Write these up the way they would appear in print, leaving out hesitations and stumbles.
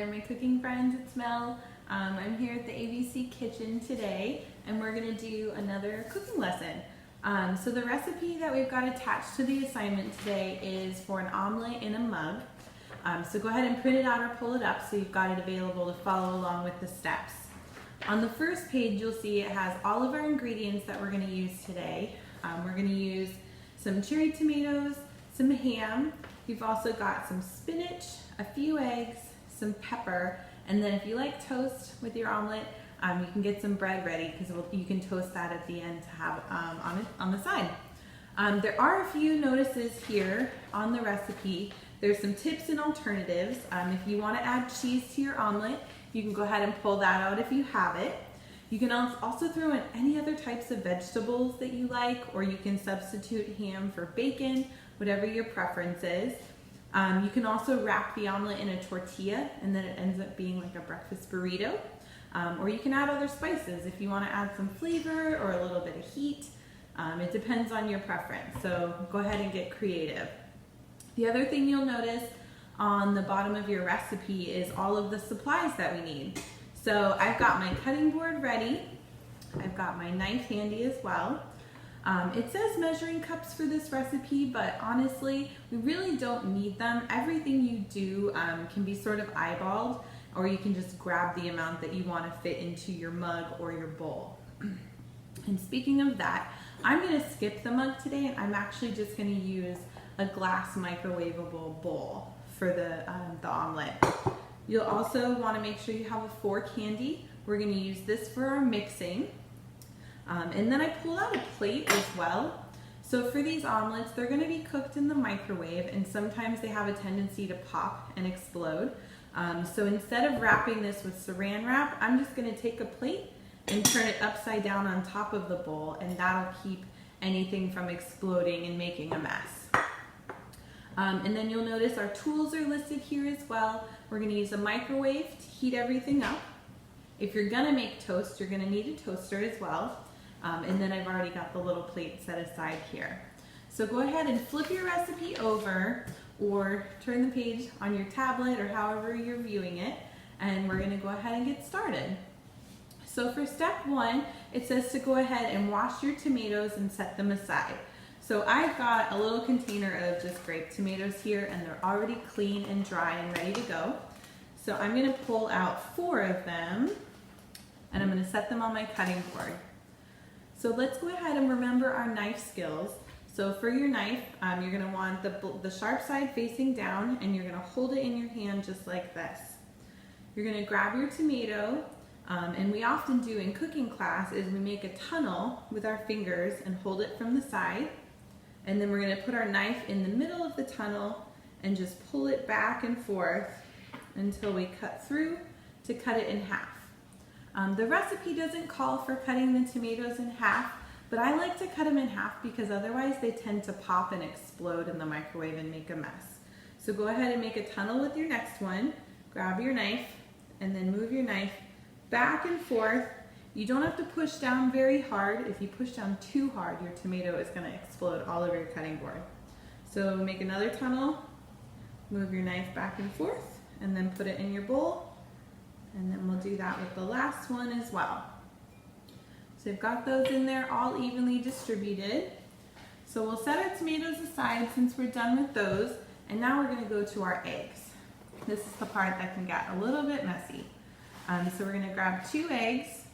my cooking friends, it's Mel. I'm here at the ABC kitchen today and we're going to do another cooking lesson. So the recipe that we've got attached to the assignment today is for an omelet in a mug. So go ahead and print it out or pull it up so you've got it available to follow along with the steps. On the first page you'll see it has all of our ingredients that we're going to use today. We're going to use some cherry tomatoes, some ham. We've also got some spinach, a few eggs, some pepper, and then if you like toast with your omelet, you can get some bread ready because you can toast that at the end to have on the side. There are a few notices here on the recipe. There's some tips and alternatives. If you want to add cheese to your omelet, you can go ahead and pull that out if you have it. You can also throw in any other types of vegetables that you like, or you can substitute ham for bacon, whatever your preference is. You can also wrap the omelet in a tortilla and then it ends up being like a breakfast burrito. Or you can add other spices if you want to add some flavor or a little bit of heat. It depends on your preference, so go ahead and get creative. The other thing you'll notice on the bottom of your recipe is all of the supplies that we need. So I've got my cutting board ready. I've got my knife handy as well. It says measuring cups for this recipe, but honestly, we really don't need them. Everything you do can be sort of eyeballed, or you can just grab the amount that you want to fit into your mug or your bowl. And speaking of that, I'm going to skip the mug today, and I'm actually just going to use a glass microwavable bowl for the omelet. You'll also want to make sure you have a fork handy. We're going to use this for our mixing. And then I pulled out a plate as well. So for these omelets, they're going to be cooked in the microwave, and sometimes they have a tendency to pop and explode. So instead of wrapping this with saran wrap, I'm just going to take a plate and turn it upside down on top of the bowl, and that'll keep anything from exploding and making a mess. And then you'll notice our tools are listed here as well. We're going to use a microwave to heat everything up. If you're going to make toast, you're going to need a toaster as well. And then I've already got the little plate set aside here. So go ahead and flip your recipe over or turn the page on your tablet or however you're viewing it, and we're going to go ahead and get started. So for step one, it says to go ahead and wash your tomatoes and set them aside. So I've got a little container of just grape tomatoes here, and they're already clean and dry and ready to go. So I'm going to pull out 4 of them, and I'm going to set them on my cutting board. So let's go ahead and remember our knife skills. So for your knife, you're going to want the sharp side facing down, and you're going to hold it in your hand just like this. You're going to grab your tomato, and we often do in cooking class is we make a tunnel with our fingers and hold it from the side. And then we're going to put our knife in the middle of the tunnel and just pull it back and forth until we cut through to cut it in half. The recipe doesn't call for cutting the tomatoes in half, but I like to cut them in half because otherwise they tend to pop and explode in the microwave and make a mess. So go ahead and make a tunnel with your next one, grab your knife, and then move your knife back and forth. You don't have to push down very hard. If you push down too hard, your tomato is going to explode all over your cutting board. So make another tunnel, move your knife back and forth, and then put it in your bowl. And then we'll do that with the last one as well. So we've got those in there all evenly distributed. So we'll set our tomatoes aside since we're done with those. And now we're going to go to our eggs. This is the part that can get a little bit messy. So we're going to grab 2 eggs.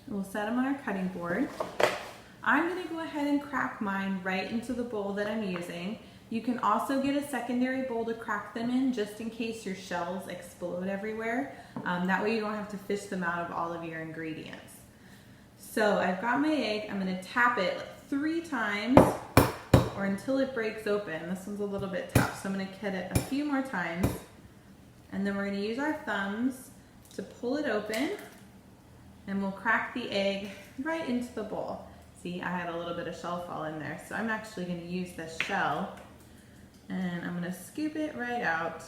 We'll set them on our cutting board. I'm going to go ahead and crack mine right into the bowl that I'm using. You can also get a secondary bowl to crack them in just in case your shells explode everywhere. That way you don't have to fish them out of all of your ingredients. So I've got my egg. I'm going to tap it 3 times or until it breaks open. This one's a little bit tough, so I'm going to hit it a few more times. And then we're going to use our thumbs to pull it open, and we'll crack the egg right into the bowl. See, I had a little bit of shell fall in there, so I'm actually going to use this shell, and I'm going to scoop it right out.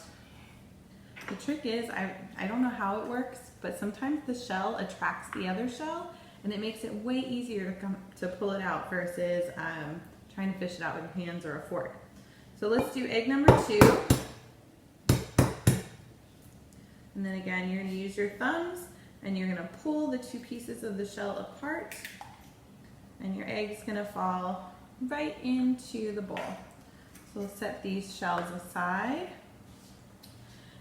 The trick is, I don't know how it works, but sometimes the shell attracts the other shell, and it makes it way easier to pull it out versus trying to fish it out with your hands or a fork. So let's do egg number 2. And then again, you're gonna use your thumbs and you're gonna pull the two pieces of the shell apart, and your egg's gonna fall right into the bowl. So we'll set these shells aside.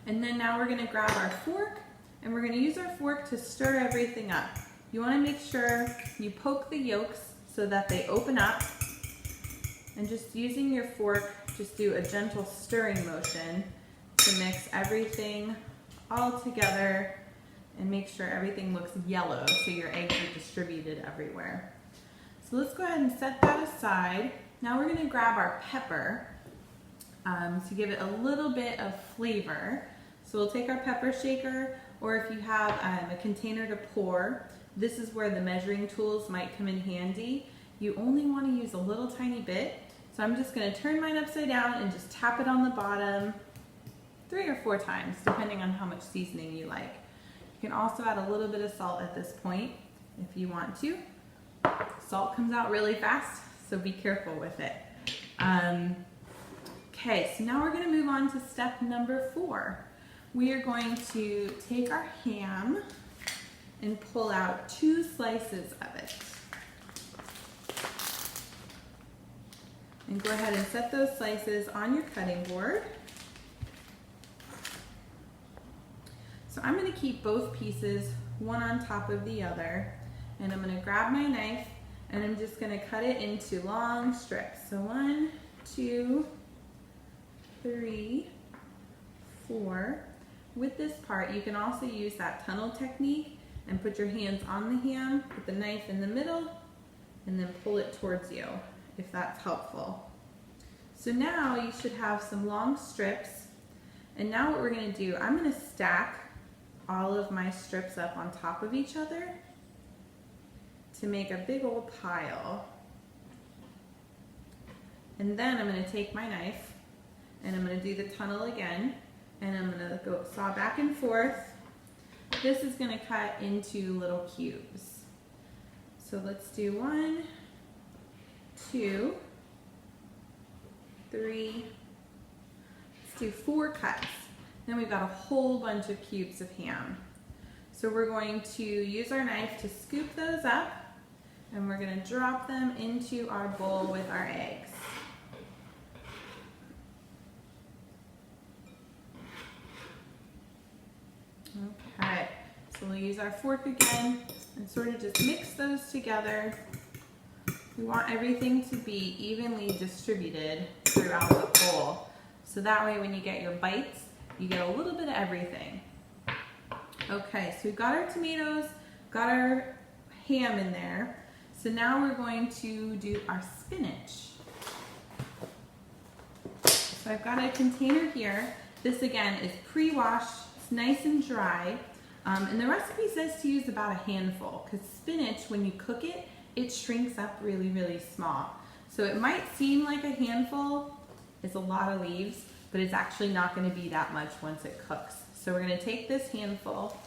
And then now we're gonna grab our fork, and we're gonna use our fork to stir everything up. You wanna make sure you poke the yolks so that they open up, and just using your fork, just do a gentle stirring motion to mix everything all together and make sure everything looks yellow so your eggs are distributed everywhere. So let's go ahead and set that aside. Now we're gonna grab our pepper to give it a little bit of flavor. So we'll take our pepper shaker, or if you have a container to pour, this is where the measuring tools might come in handy. You only wanna use a little tiny bit. So I'm just gonna turn mine upside down and just tap it on the bottom 3 or 4 times, depending on how much seasoning you like. You can also add a little bit of salt at this point if you want to. Salt comes out really fast, so be careful with it. Okay, so now we're gonna move on to step number 4. We are going to take our ham and pull out 2 slices of it. And go ahead and set those slices on your cutting board. So I'm going to keep both pieces one on top of the other, and I'm going to grab my knife and I'm just going to cut it into long strips. So 1, 2, 3, 4. With this part, you can also use that tunnel technique and put your hands on the ham, put the knife in the middle, and then pull it towards you, if that's helpful. So now you should have some long strips, and now what we're going to do, I'm going to stack all of my strips up on top of each other to make a big old pile. And then I'm going to take my knife and I'm going to do the tunnel again, and I'm going to go saw back and forth. This is going to cut into little cubes. So let's do 1, 2, 3, let's do 4 cuts. Then we've got a whole bunch of cubes of ham. So we're going to use our knife to scoop those up, and we're going to drop them into our bowl with our eggs. Okay, so we'll use our fork again and sort of just mix those together. We want everything to be evenly distributed throughout the bowl. So that way when you get your bites, you get a little bit of everything. Okay, so we've got our tomatoes, got our ham in there. So now we're going to do our spinach. So I've got a container here. This again is pre-washed, it's nice and dry. And the recipe says to use about a handful, because spinach, when you cook it, it shrinks up really, really small. So it might seem like a handful is a lot of leaves, but it's actually not going to be that much once it cooks. So we're going to take this handful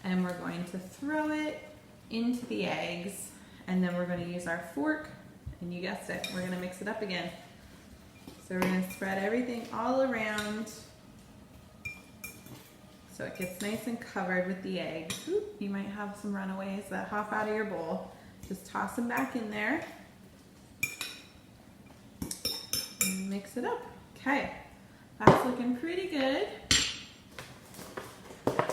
and we're going to throw it into the eggs, and then we're going to use our fork, and you guessed it, we're going to mix it up again. So we're going to spread everything all around so it gets nice and covered with the eggs. Oop, you might have some runaways that hop out of your bowl. Just toss them back in there and mix it up. Okay, that's looking pretty good.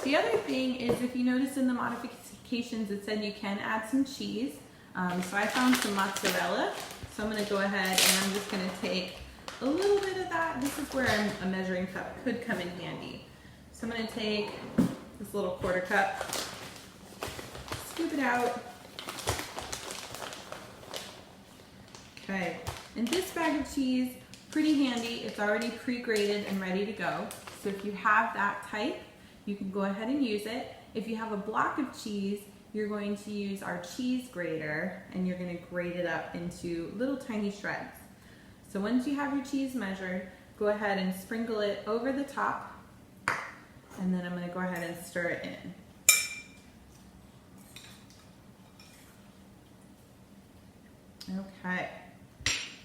The other thing is, if you notice in the modifications, it said you can add some cheese. So I found some mozzarella. So I'm going to go ahead and I'm just going to take a little bit of that. This is where a measuring cup could come in handy. So I'm going to take this little 1/4 cup, scoop it out. Okay, and this bag of cheese, pretty handy. It's already pre-grated and ready to go. So if you have that type, you can go ahead and use it. If you have a block of cheese, you're going to use our cheese grater and you're going to grate it up into little tiny shreds. So once you have your cheese measured, go ahead and sprinkle it over the top, and then I'm going to go ahead and stir it in. Okay,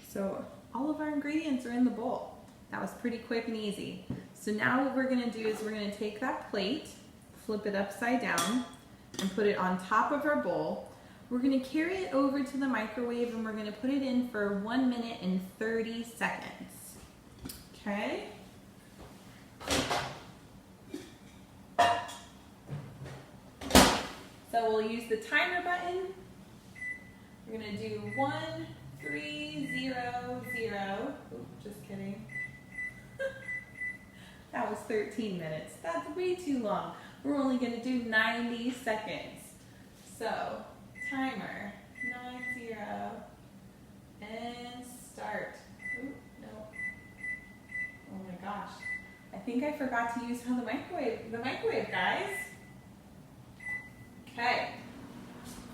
so all of our ingredients are in the bowl. That was pretty quick and easy. So now what we're going to do is we're going to take that plate flip it upside down and put it on top of our bowl. We're gonna carry it over to the microwave and we're gonna put it in for 1 minute and 30 seconds. Okay? So we'll use the timer button. We're gonna do 1, 3, 0, 0. Ooh, just kidding. That was 13 minutes. That's way too long. We're only gonna do 90 seconds. So, timer, 90, and start. Ooh, no. Oh my gosh. I think I forgot to use the microwave, guys. Okay.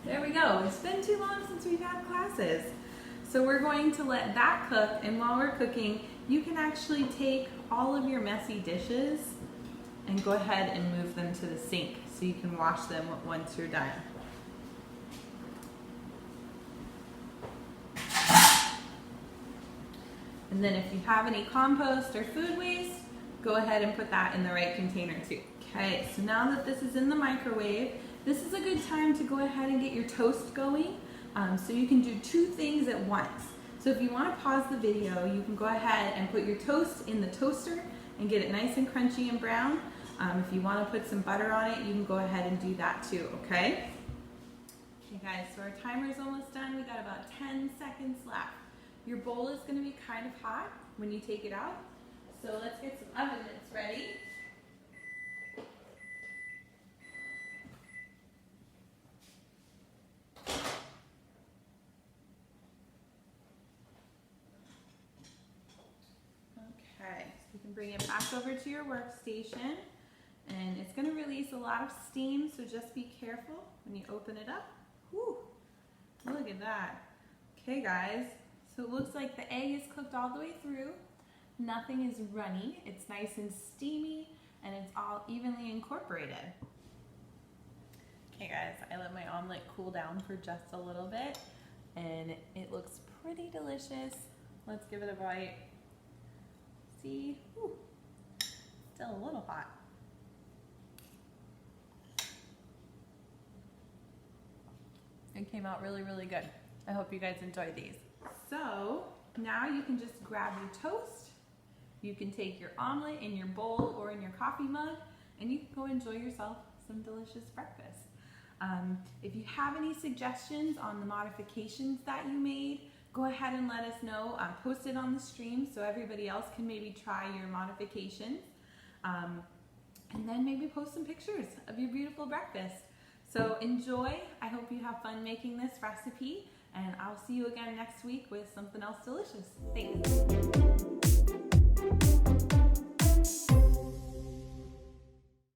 There we go. It's been too long since we've had classes. So we're going to let that cook, and while we're cooking, you can actually take all of your messy dishes and go ahead and move them to the sink so you can wash them once you're done. And then if you have any compost or food waste, go ahead and put that in the right container too. Okay, so now that this is in the microwave, this is a good time to go ahead and get your toast going. So you can do 2 things at once. So if you want to pause the video, you can go ahead and put your toast in the toaster and get it nice and crunchy and brown. If you want to put some butter on it, you can go ahead and do that too, okay? Okay guys, so our timer is almost done. We got about 10 seconds left. Your bowl is going to be kind of hot when you take it out. So let's get some oven mitts ready. Okay, so you can bring it back over to your workstation, and it's going to release a lot of steam, so just be careful when you open it up. Whew, look at that. Okay guys, so it looks like the egg is cooked all the way through. Nothing is runny. It's nice and steamy, and it's all evenly incorporated. Okay guys, I let my omelet cool down for just a little bit, and it looks pretty delicious. Let's give it a bite. See? Ooh, still a little hot. It came out really, really good. I hope you guys enjoyed these. So now you can just grab your toast. You can take your omelet in your bowl or in your coffee mug, and you can go enjoy yourself some delicious breakfast. If you have any suggestions on the modifications that you made, go ahead and let us know. Post it on the stream so everybody else can maybe try your modifications. And then maybe post some pictures of your beautiful breakfast. So enjoy. I hope you have fun making this recipe, and I'll see you again next week with something else delicious. Thanks.